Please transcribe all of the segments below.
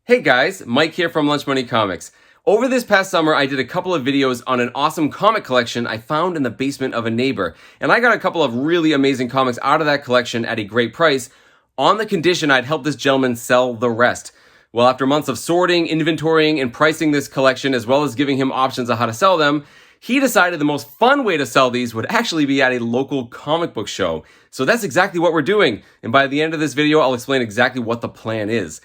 Hey guys, Mike here from Lunch Money Comics. Over this past summer, I did a couple of videos on an awesome comic collection I found in the basement of a neighbor. And I got a couple of really amazing comics out of that collection at a great price, on the condition I'd help this gentleman sell the rest. Well, after months of sorting, inventorying, and pricing this collection, as well as giving him options on how to sell them, he decided the most fun way to sell these would actually be at a local comic book show. So that's exactly what we're doing. And by the end of this video, I'll explain exactly what the plan is.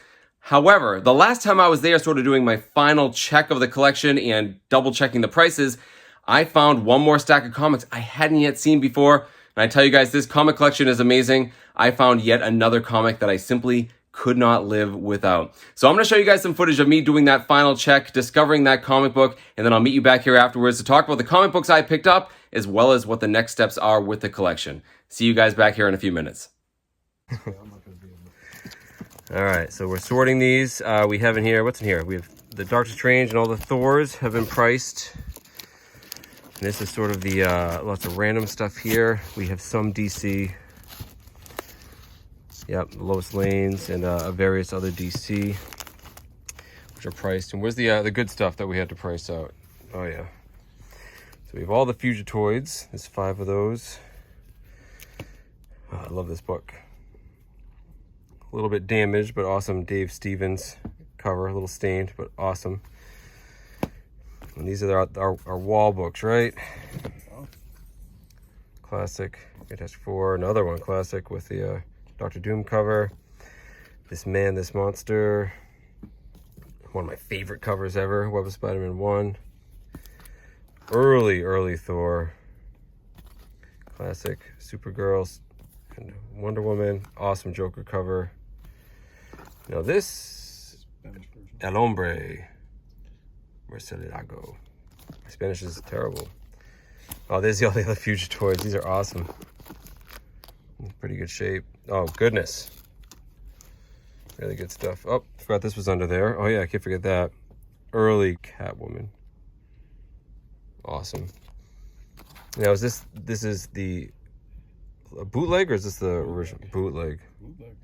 However, the last time I was there sort of doing my final check of the collection and double checking the prices, I found one more stack of comics I hadn't yet seen before. And I tell you guys, this comic collection is amazing. I found yet another comic that I simply could not live without. So I'm going to show you guys some footage of me doing that final check, discovering that comic book, and then I'll meet you back here afterwards to talk about the comic books I picked up, as well as what the next steps are with the collection. See you guys back here in a few minutes. All right, so we're sorting these. We have in here, what's in here? We have the Doctor Strange and all the Thors have been priced. And this is sort of the lots of random stuff here. We have some DC. Yep, Lois Lanes and various other DC, which are priced. And where's the good stuff that we had to price out? Oh yeah. So we have all the Fugitoids. There's 5 of those. Oh, I love this book. A little bit damaged, but awesome. Dave Stevens cover, a little stained, but awesome. And these are our wall books, right? Classic, Fantastic Four, another one, classic with the Doctor Doom cover. This Man, This Monster. One of my favorite covers ever, Web of Spider-Man 1. Early Thor. Classic, Supergirl and Wonder Woman. Awesome Joker cover. Now this, El Hombre, Murcielago. My Spanish is terrible. Oh, there's all the other Fugitoids. These are awesome. In pretty good shape. Oh, goodness. Really good stuff. Oh, forgot this was under there. Oh, yeah, I can't forget that. Early Catwoman. Awesome. Now, is this is the bootleg, or is this the original? Bootleg. Bootleg.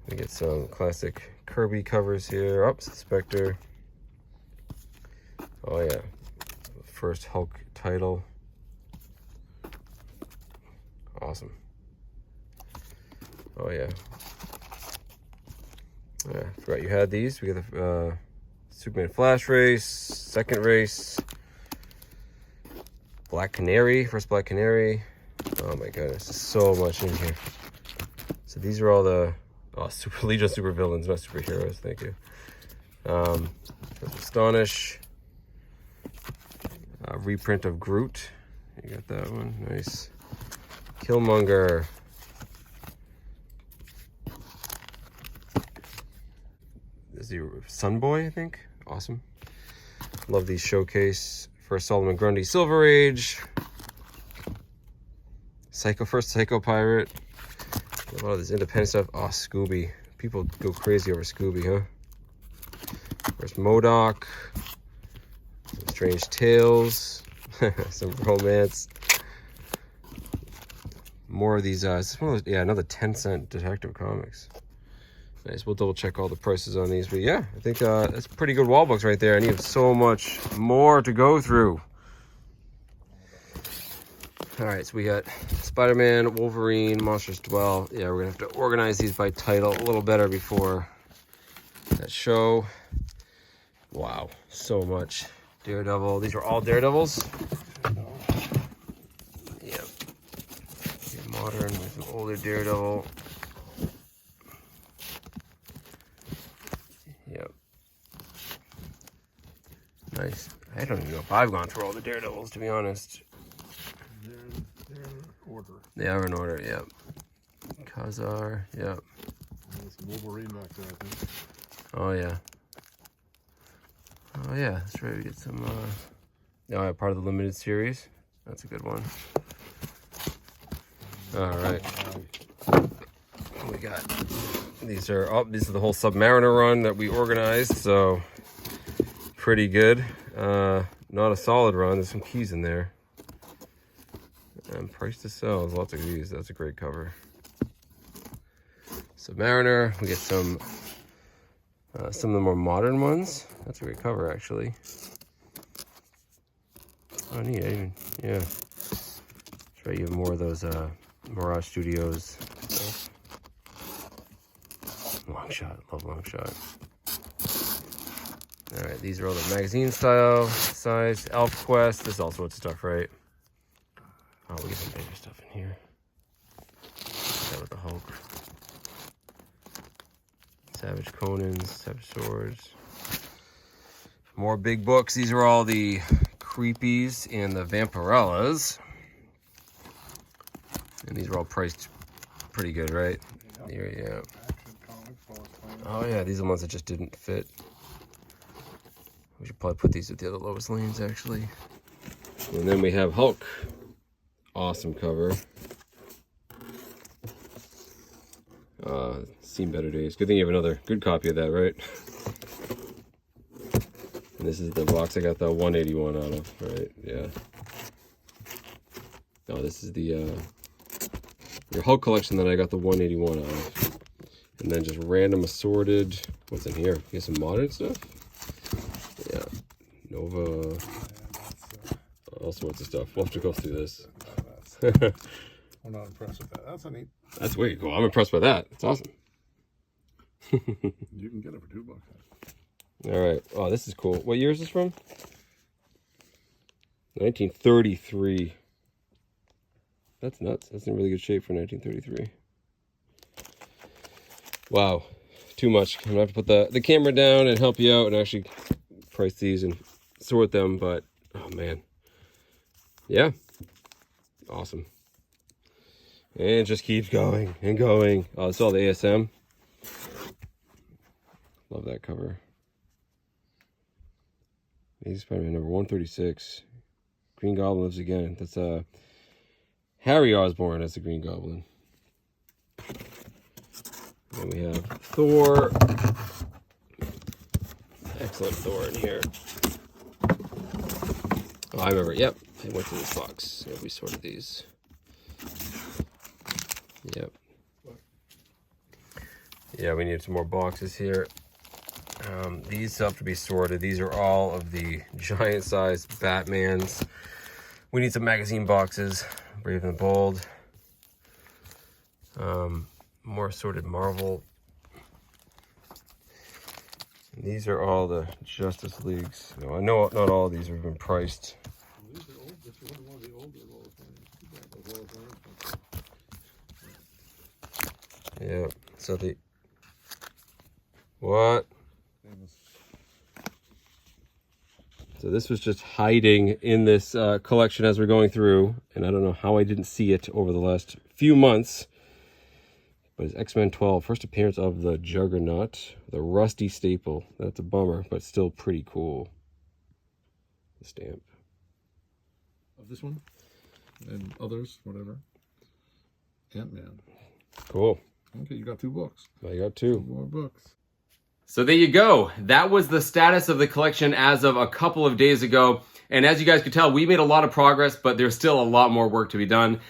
We get some classic Kirby covers here. Oh, Spectre. Oh yeah, first Hulk title. Awesome. Oh yeah. Yeah, forgot you had these. We got the Superman Flash race, second race. Black Canary, first Black Canary. Oh my goodness, there's so much in here. So these are all the Legion of Super Villains, not superheroes. Thank you. Astonish. Reprint of Groot. You got that one. Nice. Killmonger. This is the Sunboy, I think. Awesome. Love these showcase. First Solomon Grundy, Silver Age. First Psycho Pirate. A lot of this independent stuff. Oh, Scooby. People go crazy over Scooby, huh? First MODOK. Some Strange Tales. Some romance. More of these, another 10-cent Detective Comics. Nice, we'll double check all the prices on these. But yeah, I think that's pretty good wall books right there. And you have so much more to go through. All right, so we got Spider-Man, Wolverine, Monsters Dwell. Yeah, we're gonna have to organize these by title a little better before that show. Wow, so much. Daredevil, these are all Daredevils. Yep. Modern with some older Daredevil. Yep. Nice. I don't even know if I've gone through all the Daredevils, to be honest. They're in order. They are in order, yep. Khazar, yep. There's some Wolverine back there, I think. Oh, yeah. Oh, yeah, that's right. We get some, yeah, part of the limited series. That's a good one. All right. We got, these are the whole Submariner run that we organized, so pretty good. Not a solid run. There's some keys in there. And price to sell is lots of these. That's a great cover. Submariner. We get some Some of the more modern ones. That's a great cover, actually. Oh, neat. Yeah. Try even more of those Mirage Studios stuff. Long Shot. Love Long Shot. All right, these are all the magazine style size. Elf Quest. This is all sorts of stuff, right? Oh, we get some bigger stuff in here. That with the Hulk. Savage Conans, Savage Swords. More big books. These are all the Creepies and the Vampirellas. And these are all priced pretty good, right? Yep. Here, yeah. Action Comics, Oh yeah, these are the ones that just didn't fit. We should probably put these with the other lowest lanes, actually. And then we have Hulk. Awesome cover. Seen better days. Good thing you have another good copy of that, right? And this is the box I got the 181 out of, right? Yeah. No, this is the your Hulk collection that I got the 181 out of. And then just random assorted. What's in here? You got some modern stuff? Yeah. Nova. All sorts of stuff. We'll have to go through this. I'm not impressed with that. That's a neat. That's way cool. I'm impressed by that. It's awesome. You can get it for $2. All right. Oh, this is cool. What year is this from? 1933. That's nuts. That's in really good shape for 1933. Wow. Too much. I'm going to have to put the camera down and help you out and actually price these and sort them. But, oh, man. Yeah. Awesome. And it just keeps going and going. Oh, it's all the ASM. Love that cover. He's Spider-Man number 136. Green Goblin lives again. That's Harry Osborn as the Green Goblin. Then we have Thor. Excellent Thor in here. Oh, I remember. Yep, I went through this box. Yeah, we sorted these. Yep. Yeah, we need some more boxes here. These have to be sorted. These are all of the giant size Batmans. We need some magazine boxes. Brave and the Bold. More assorted Marvel. And these are all the Justice Leagues. No, I know not all of these have been priced. These are old. This is one of the older Lois Lane. Yeah, so the... What? So this was just hiding in this collection as we're going through, and I don't know how I didn't see it over the last few months. But it's X-Men 12, first appearance of the Juggernaut, the rusty staple. That's a bummer, but still pretty cool. The stamp. Of this one? And others, whatever. Ant-Man. Cool. Okay, you got 2 books. I got 2. 2 more books. So there you go. That was the status of the collection as of a couple of days ago. And as you guys could tell, we made a lot of progress, but there's still a lot more work to be done.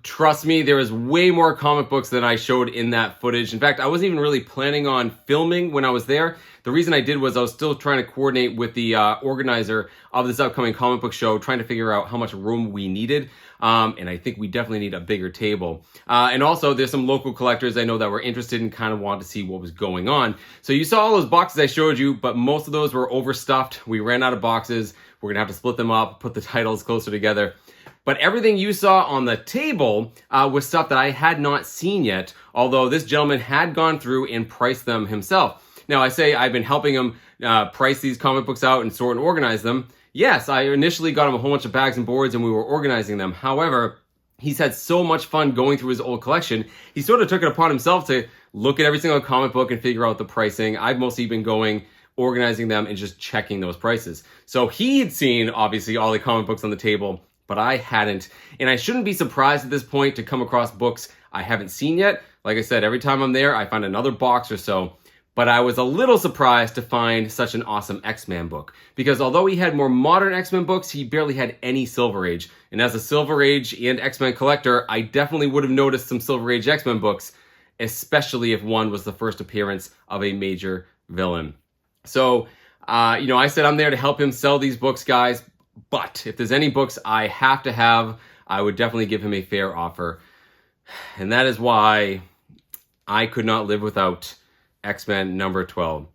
Trust me, there is way more comic books than I showed in that footage. In fact, I wasn't even really planning on filming when I was there. The reason I did was I was still trying to coordinate with the organizer of this upcoming comic book show, trying to figure out how much room we needed. And I think we definitely need a bigger table. And also, there's some local collectors I know that were interested and kind of wanted to see what was going on. So you saw all those boxes I showed you, but most of those were overstuffed. We ran out of boxes. We're going to have to split them up, put the titles closer together. But everything you saw on the table was stuff that I had not seen yet, although this gentleman had gone through and priced them himself. Now, I say I've been helping him price these comic books out and sort and organize them. Yes, I initially got him a whole bunch of bags and boards and we were organizing them. However, he's had so much fun going through his old collection, he sort of took it upon himself to look at every single comic book and figure out the pricing. I've mostly been going, organizing them, and just checking those prices. So he had seen, obviously, all the comic books on the table, but I hadn't. And I shouldn't be surprised at this point to come across books I haven't seen yet. Like I said, every time I'm there, I find another box or so. But I was a little surprised to find such an awesome X-Men book. Because although he had more modern X-Men books, he barely had any Silver Age. And as a Silver Age and X-Men collector, I definitely would have noticed some Silver Age X-Men books, especially if one was the first appearance of a major villain. So, I said I'm there to help him sell these books, guys. But if there's any books I have to have, I would definitely give him a fair offer. And that is why I could not live without X-Men number 12.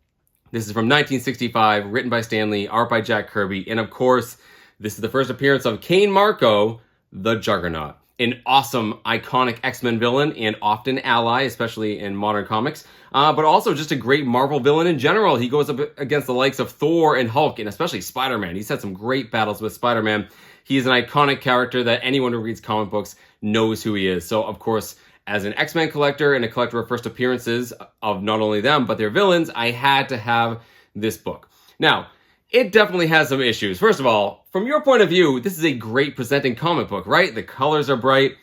This is from 1965, written by Stan Lee, art by Jack Kirby. And of course, this is the first appearance of Cain Marko, the Juggernaut. An awesome, iconic X-Men villain and often ally, especially in modern comics. But also just a great Marvel villain in general. He goes up against the likes of Thor and Hulk, and especially Spider-Man. He's had some great battles with Spider-Man. He is an iconic character that anyone who reads comic books knows who he is. So, of course, as an X-Men collector and a collector of first appearances of not only them, but their villains, I had to have this book. Now, it definitely has some issues. First of all, from your point of view, this is a great presenting comic book, right? The colors are bright.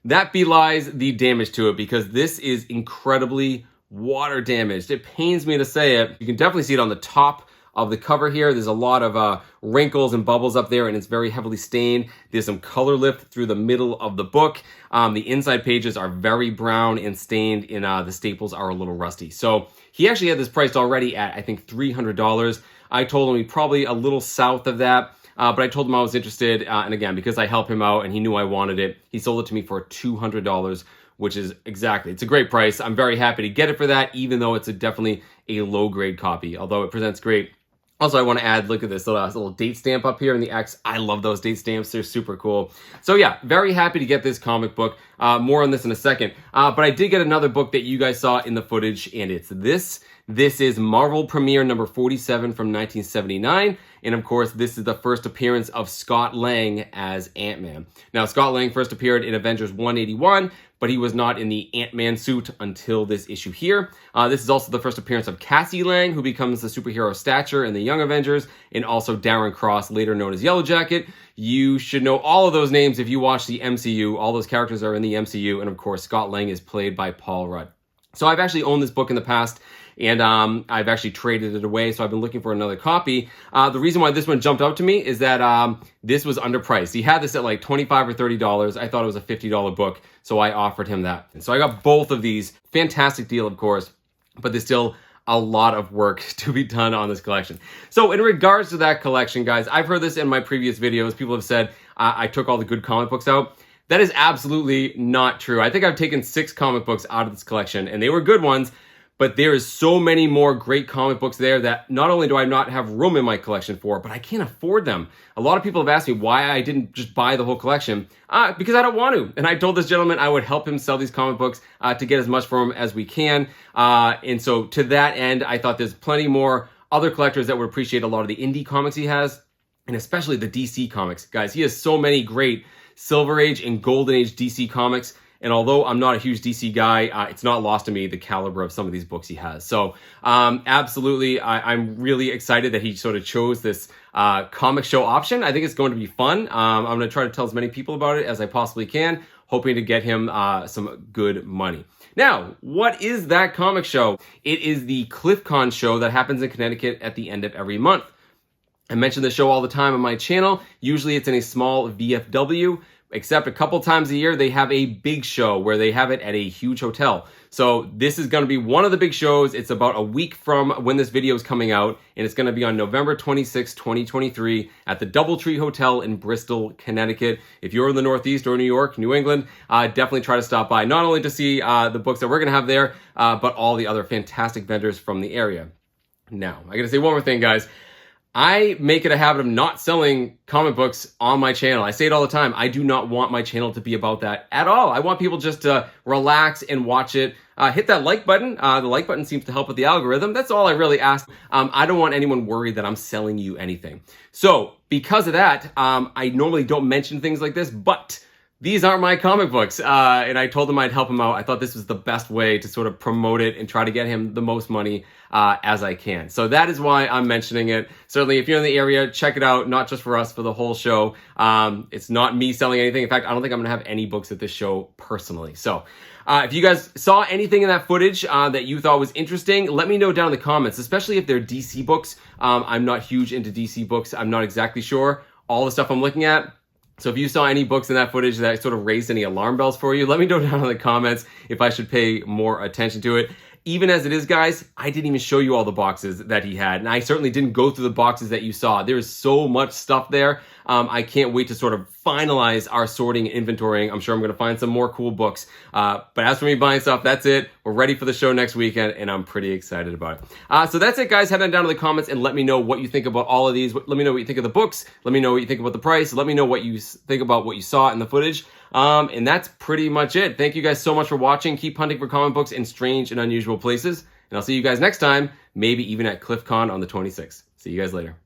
That belies the damage to it because this is incredibly water damaged. It pains me to say it. You can definitely see it on the top of the cover here. There's a lot of wrinkles and bubbles up there, and it's very heavily stained. There's some color lift through the middle of the book. The inside pages are very brown and stained, and the staples are a little rusty. So he actually had this priced already at, I think, $300. I told him he'd probably a little south of that, but I told him I was interested, and again, because I help him out and he knew I wanted it, he sold it to me for $200, which is it's a great price. I'm very happy to get it for that, even though it's definitely a low-grade copy, although it presents great. Also, I want to add, look at this little date stamp up here in the X. I love those date stamps. They're super cool. So yeah, very happy to get this comic book. More on this in a second. But I did get another book that you guys saw in the footage, and it's this. This is Marvel Premiere number 47 from 1979. And of course, this is the first appearance of Scott Lang as Ant-Man. Now, Scott Lang first appeared in Avengers 181, but he was not in the Ant-Man suit until this issue here. This is also the first appearance of Cassie Lang, who becomes the superhero Stature in the Young Avengers, and also Darren Cross, later known as Yellow Jacket. You should know all of those names if you watch the MCU. All those characters are in the MCU, and of course, Scott Lang is played by Paul Rudd. So I've actually owned this book in the past, and I've actually traded it away, so I've been looking for another copy. The reason why this one jumped out to me is that this was underpriced. He had this at like $25 or $30. I thought it was a $50 book, so I offered him that. And so I got both of these. Fantastic deal, of course, but there's still a lot of work to be done on this collection. So in regards to that collection, guys, I've heard this in my previous videos. People have said I took all the good comic books out. That is absolutely not true. I think I've taken 6 comic books out of this collection, and they were good ones, but there is so many more great comic books there that not only do I not have room in my collection for, but I can't afford them. A lot of people have asked me why I didn't just buy the whole collection. Because I don't want to. And I told this gentleman I would help him sell these comic books to get as much for him as we can. And so to that end, I thought there's plenty more other collectors that would appreciate a lot of the indie comics he has, and especially the DC comics. Guys, he has so many great Silver Age and Golden Age DC comics. And although I'm not a huge DC guy, it's not lost to me the caliber of some of these books he has. So absolutely, I'm really excited that he sort of chose this comic show option. I think it's going to be fun. I'm going to try to tell as many people about it as I possibly can, hoping to get him some good money. Now, what is that comic show? It is the CliffCon show that happens in Connecticut at the end of every month. I mention the show all the time on my channel. Usually it's in a small VFW, except a couple times a year they have a big show where they have it at a huge hotel. So this is going to be one of the big shows. It's about a week from when this video is coming out, and it's going to be on November 26, 2023 at the DoubleTree Hotel in Bristol, Connecticut. If you're in the Northeast or New York, New England, definitely try to stop by, not only to see the books that we're going to have there, but all the other fantastic vendors from the area. Now, I got to say one more thing, guys. I make it a habit of not selling comic books on my channel. I say it all the time. I do not want my channel to be about that at all. I want people just to relax and watch it. Hit that like button. The like button seems to help with the algorithm. That's all I really ask. I don't want anyone worried that I'm selling you anything. So because of that, I normally don't mention things like this, but these aren't my comic books, and I told him I'd help him out. I thought this was the best way to sort of promote it and try to get him the most money as I can. So that is why I'm mentioning it. Certainly, if you're in the area, check it out, not just for us, for the whole show. It's not me selling anything. In fact, I don't think I'm going to have any books at this show personally. So if you guys saw anything in that footage that you thought was interesting, let me know down in the comments, especially if they're DC books. I'm not huge into DC books. I'm not exactly sure all the stuff I'm looking at. So if you saw any books in that footage that sort of raised any alarm bells for you, let me know down in the comments if I should pay more attention to it. Even as it is, guys, I didn't even show you all the boxes that he had, and I certainly didn't go through the boxes that you saw. There is so much stuff there. I can't wait to sort of finalize our sorting and inventorying. I'm sure I'm going to find some more cool books. But as for me buying stuff, that's it. We're ready for the show next weekend, and I'm pretty excited about it. So that's it, guys. Head on down to the comments and let me know what you think about all of these. Let me know what you think of the books. Let me know what you think about the price. Let me know what you think about what you saw in the footage. And that's pretty much it. Thank you guys so much for watching. Keep hunting for comic books in strange and unusual places. And I'll see you guys next time, maybe even at CliffCon on the 26th. See you guys later.